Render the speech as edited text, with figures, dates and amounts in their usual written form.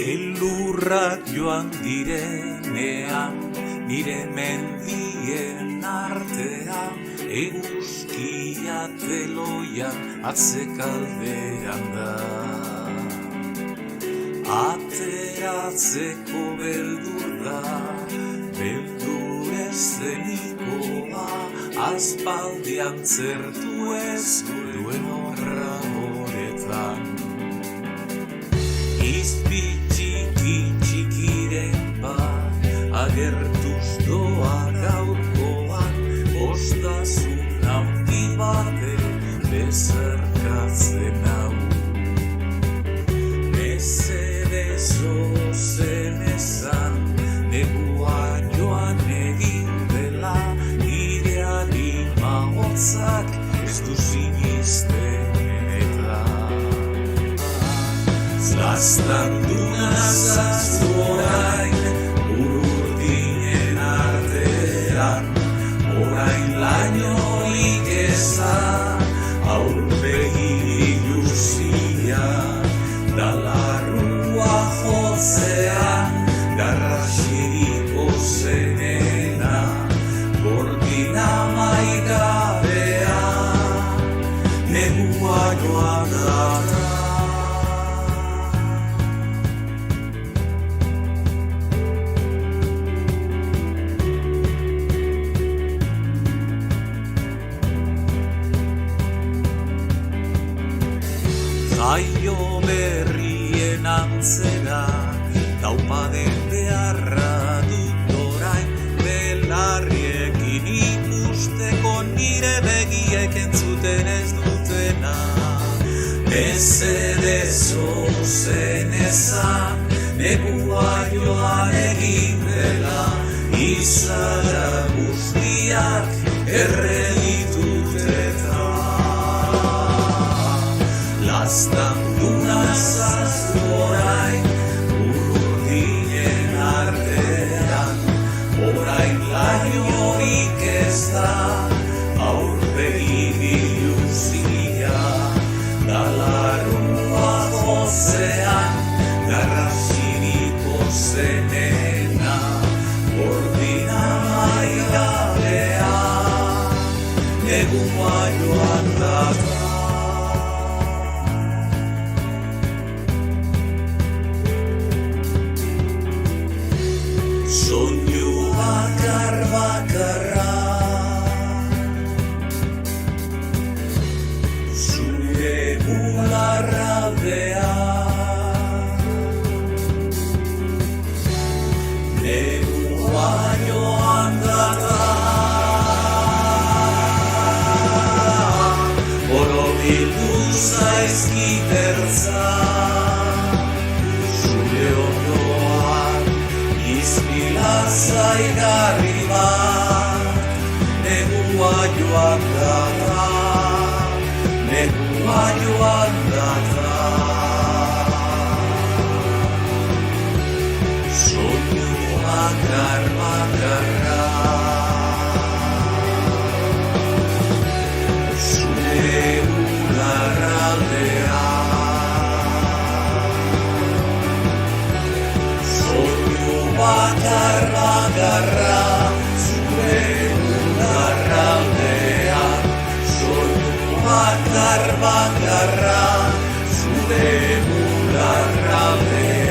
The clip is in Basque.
Elurrak joan direnean, nire mendien artean, eguzkia teloian atzekaldean da. Ateratzeko beldur da, beldur eszenikoa, aspaldian zertu ez duen horra horetan. Izpi txikiren bat, agertuz doa gaurkoan, bostasun handi bate bezarkatzen hau. Mesedez ozen esan, negua joan egin dela, nire alima hotzak ez du sinisten eta. Zaztanduna zaztu orain, ururdinen artean, orain lainorik ezan, aurpegi iluzia, dalarrua jotzean, garrasiriko zenena, gordina maigabea, negua joan da. Jaio berrien antzera, taupaden beharra dut orain, belarriekin ikusteko nire begiek entzuten ez dutena. Mesedez ozen esan, negua joan egin dela, izara guztiak erreditut eta. Zaztanduna zaztu orain, ururdinen artean, orain lainorik ez da, aurpegi iluzia, dalarrua jotzean, garrasiriko zenena, gordina maigabea, negua joan da. Soinu bakarra, zure bularraldea, negua joan da. Borobildu zaizkit ertza, zure ondoan, zaigarri bat, negua joan da, negua joan da. Soinu bakarra, zure bularraldea, bakarra, zure bularraldean, soinu bakarra, zure bularraldean.